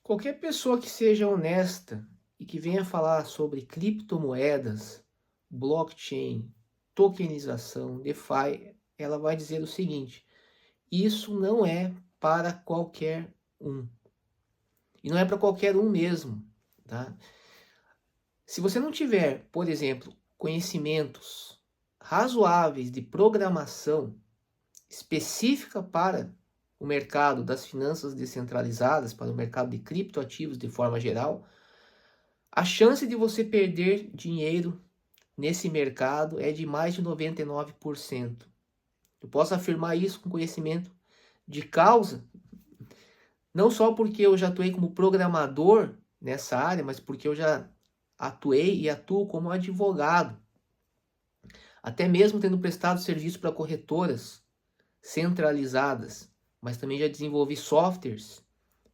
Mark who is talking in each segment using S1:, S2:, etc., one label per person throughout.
S1: Qualquer pessoa que seja honesta e que venha falar sobre criptomoedas, blockchain, tokenização, DeFi, ela vai dizer o seguinte: isso não é para qualquer um. E não é para qualquer um mesmo, tá? Se você não tiver, por exemplo, conhecimentos razoáveis de programação específica para o mercado das finanças descentralizadas, para o mercado de criptoativos de forma geral, a chance de você perder dinheiro nesse mercado é de mais de 99%. Eu posso afirmar isso com conhecimento de causa, não só porque eu já atuei como programador nessa área, mas porque eu já atuei e atuo como advogado, até mesmo tendo prestado serviço para corretoras centralizadas, mas também já desenvolvi softwares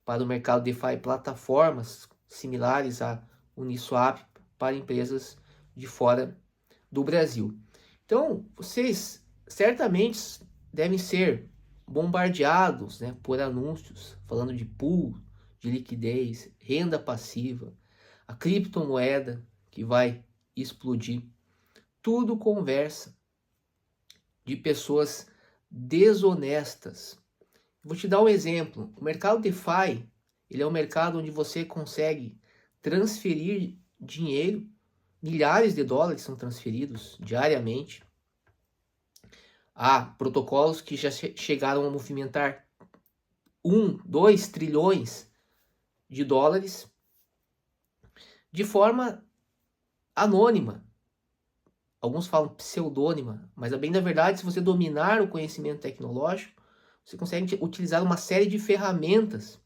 S1: para o mercado DeFi, plataformas similares à Uniswap para empresas de fora do Brasil. Então, vocês certamente devem ser bombardeados, né, por anúncios falando de pool, de liquidez, renda passiva, a criptomoeda que vai explodir. Tudo conversa de pessoas desonestas. Vou te dar um exemplo. O mercado DeFi, ele é um mercado onde você consegue transferir dinheiro, milhares de dólares são transferidos diariamente. Há protocolos que já chegaram a movimentar 2 trilhões de dólares de forma anônima. Alguns falam pseudônima, mas a bem da verdade, se você dominar o conhecimento tecnológico, você consegue utilizar uma série de ferramentas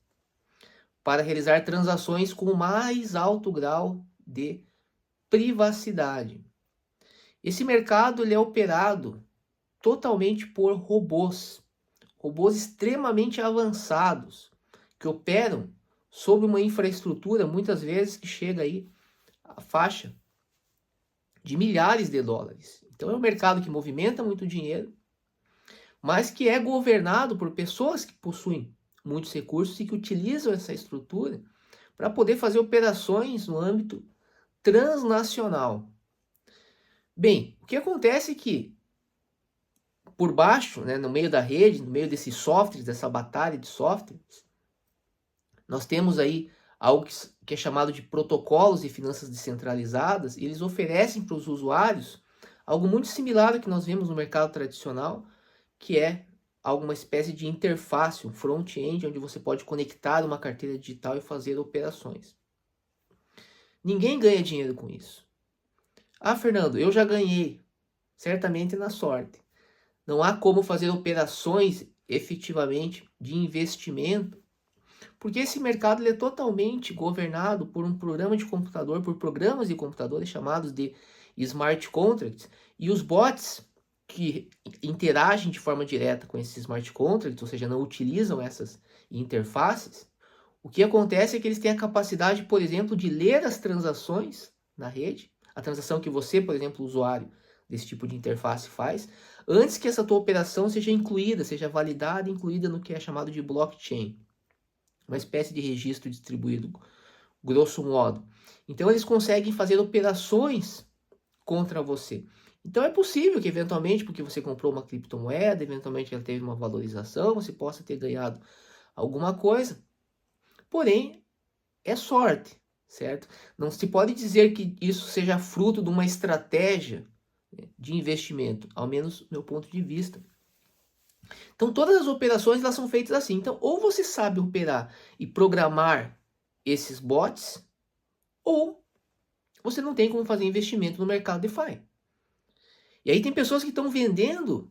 S1: para realizar transações com o mais alto grau de privacidade. Esse mercado ele é operado totalmente por robôs, robôs extremamente avançados, que operam sobre uma infraestrutura, muitas vezes, que chega aí à faixa de milhares de dólares. Então é um mercado que movimenta muito dinheiro, mas que é governado por pessoas que possuem muitos recursos e que utilizam essa estrutura para poder fazer operações no âmbito transnacional. Bem, o que acontece é que por baixo, né, no meio da rede, no meio desses softwares, dessa batalha de softwares, nós temos aí algo que é chamado de protocolos de finanças descentralizadas, e eles oferecem para os usuários algo muito similar ao que nós vemos no mercado tradicional, que é alguma espécie de interface, um front-end, onde você pode conectar uma carteira digital e fazer operações. Ninguém ganha dinheiro com isso. Ah, Fernando, eu já ganhei, certamente na sorte. Não há como fazer operações efetivamente de investimento, porque esse mercado ele é totalmente governado por um programa de computador, por programas de computadores chamados de smart contracts, e os bots que interagem de forma direta com esses smart contracts, ou seja, não utilizam essas interfaces, o que acontece é que eles têm a capacidade, por exemplo, de ler as transações na rede, a transação que você, por exemplo, usuário desse tipo de interface faz, antes que essa tua operação seja incluída, seja validada e incluída no que é chamado de blockchain, uma espécie de registro distribuído, grosso modo. Então eles conseguem fazer operações contra você. Então é possível que eventualmente, porque você comprou uma criptomoeda, eventualmente ela teve uma valorização, você possa ter ganhado alguma coisa. Porém, é sorte, certo? Não se pode dizer que isso seja fruto de uma estratégia, né, de investimento, ao menos do meu ponto de vista. Então todas as operações elas são feitas assim. Então ou você sabe operar e programar esses bots, ou você não tem como fazer investimento no mercado DeFi. E aí tem pessoas que estão vendendo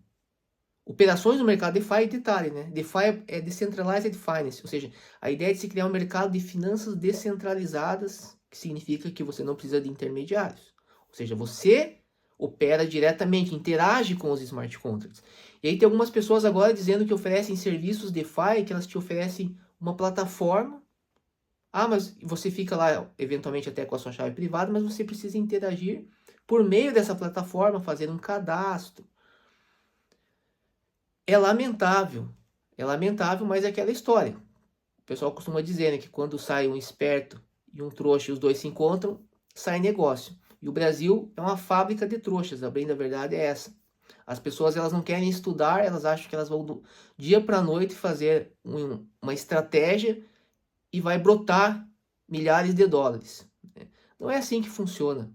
S1: operações no mercado DeFi, detalhe, né? DeFi é Decentralized Finance, ou seja, a ideia é de se criar um mercado de finanças descentralizadas, que significa que você não precisa de intermediários. Ou seja, você opera diretamente, interage com os smart contracts. E aí tem algumas pessoas agora dizendo que oferecem serviços DeFi, que elas te oferecem uma plataforma. Ah, mas você fica lá, eventualmente até com a sua chave privada, mas você precisa interagir por meio dessa plataforma, fazer um cadastro. É lamentável, mas é aquela história. o pessoal costuma dizer, né, que quando sai um esperto e um trouxa e os dois se encontram, sai negócio. E o Brasil é uma fábrica de trouxas, a bem da verdade é essa. As pessoas elas não querem estudar, elas acham que elas vão do dia para a noite fazer uma estratégia e vai brotar milhares de dólares. Não é assim que funciona.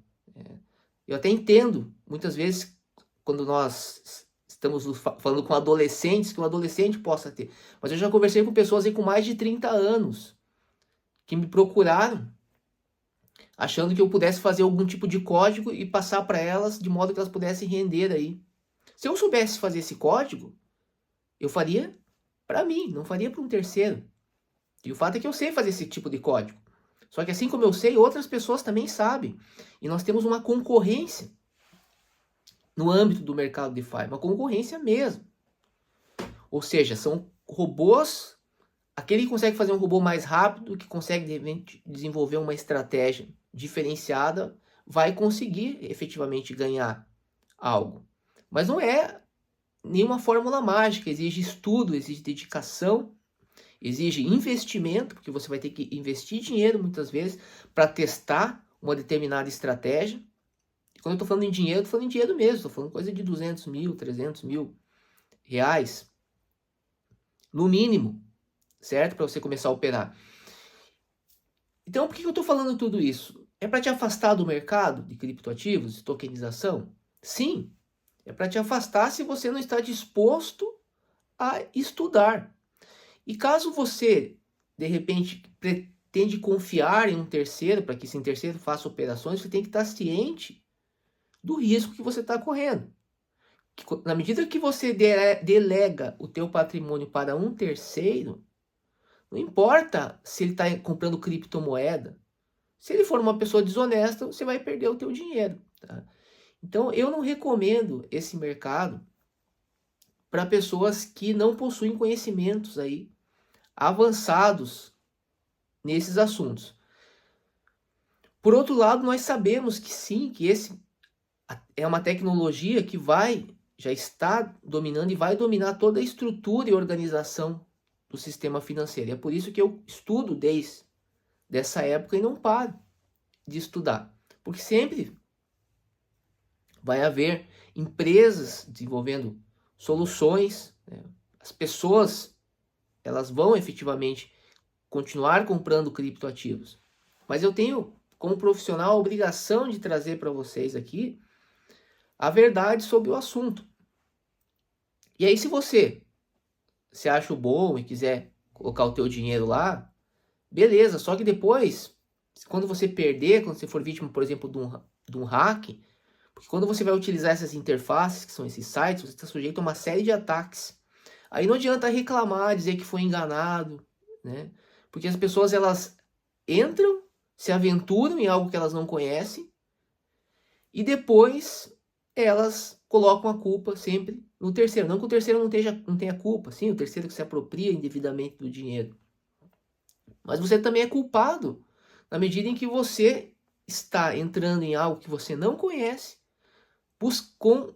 S1: Eu até entendo, muitas vezes, quando nós estamos falando com adolescentes, que um adolescente possa ter. Mas eu já conversei com pessoas aí com mais de 30 anos, que me procuraram, achando que eu pudesse fazer algum tipo de código e passar para elas, de modo que elas pudessem render aí. Se eu soubesse fazer esse código, eu faria para mim, não faria para um terceiro. E o fato é que eu sei fazer esse tipo de código. Só que assim como eu sei, outras pessoas também sabem. E nós temos uma concorrência no âmbito do mercado DeFi, uma concorrência mesmo. Ou seja, são robôs, aquele que consegue fazer um robô mais rápido, que consegue de repente desenvolver uma estratégia diferenciada, vai conseguir efetivamente ganhar algo. Mas não é nenhuma fórmula mágica, exige estudo, exige dedicação, exige investimento, porque você vai ter que investir dinheiro muitas vezes para testar uma determinada estratégia. E quando eu estou falando em dinheiro, estou falando em dinheiro mesmo, estou falando coisa de 200 mil, 300 mil reais, no mínimo, certo? Para você começar a operar. Então, por que eu estou falando tudo isso? É para te afastar do mercado de criptoativos, de tokenização? Sim, é para te afastar se você não está disposto a estudar. E caso você, de repente, pretende confiar em um terceiro, para que esse terceiro faça operações, você tem que estar ciente do risco que você está correndo. Na medida que você delega o teu patrimônio para um terceiro, não importa se ele está comprando criptomoeda, se ele for uma pessoa desonesta, você vai perder o teu dinheiro. Tá? Então, eu não recomendo esse mercado para pessoas que não possuem conhecimentos aí avançados nesses assuntos. Por outro lado, nós sabemos que sim, que esse é uma tecnologia que já está dominando e vai dominar toda a estrutura e organização do sistema financeiro. E é por isso que eu estudo desde essa época e não paro de estudar. Porque sempre vai haver empresas desenvolvendo soluções, né? As pessoas elas vão efetivamente continuar comprando criptoativos. Mas eu tenho, como profissional, a obrigação de trazer para vocês aqui a verdade sobre o assunto. E aí, se você se acha bom e quiser colocar o teu dinheiro lá, beleza. Só que depois, quando você perder, quando você for vítima, por exemplo, de um hack, porque quando você vai utilizar essas interfaces, que são esses sites, você está sujeito a uma série de ataques. Aí não adianta reclamar, dizer que foi enganado, né? Porque as pessoas, elas entram, se aventuram em algo que elas não conhecem, e depois elas colocam a culpa sempre no terceiro. Não que o terceiro não tenha culpa, sim, o terceiro que se apropria indevidamente do dinheiro. Mas você também é culpado na medida em que você está entrando em algo que você não conhece, com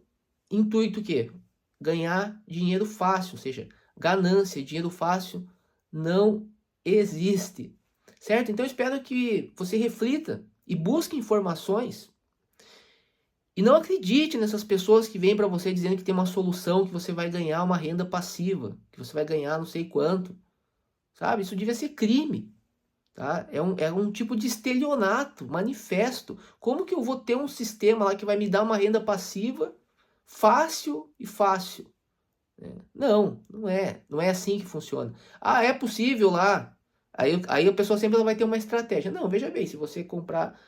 S1: intuito que ganhar dinheiro fácil, ou seja, ganância, dinheiro fácil não existe, certo? Então eu espero que você reflita e busque informações e não acredite nessas pessoas que vêm para você dizendo que tem uma solução, que você vai ganhar uma renda passiva, que você vai ganhar não sei quanto, sabe? Isso devia ser crime. Tá? É um tipo de estelionato, manifesto. Como que eu vou ter um sistema lá que vai me dar uma renda passiva fácil e fácil? Não, não é. Não é assim que funciona. Ah, é possível lá. Aí a pessoa sempre vai ter uma estratégia. Não, veja bem, se você comprar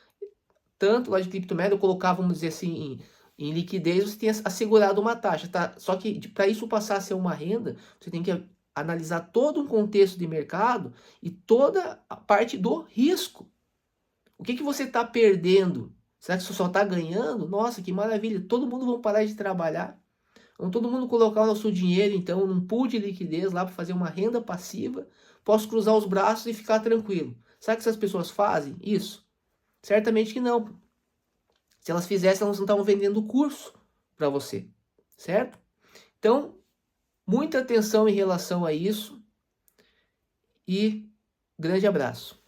S1: tanto lá de criptomoeda, eu colocar, vamos dizer assim, em liquidez, você tem assegurado uma taxa. Tá? Só que para isso passar a ser uma renda, você tem que analisar todo um contexto de mercado e toda a parte do risco. O que você está perdendo? Será que você só está ganhando? Nossa, que maravilha! Todo mundo vai parar de trabalhar. Vamos todo mundo colocar o nosso dinheiro, então, num pool de liquidez lá para fazer uma renda passiva. Posso cruzar os braços e ficar tranquilo. Será que essas pessoas fazem isso? Certamente que não. Se elas fizessem, elas não estavam vendendo o curso para você, certo? Então, muita atenção em relação a isso e Grande abraço.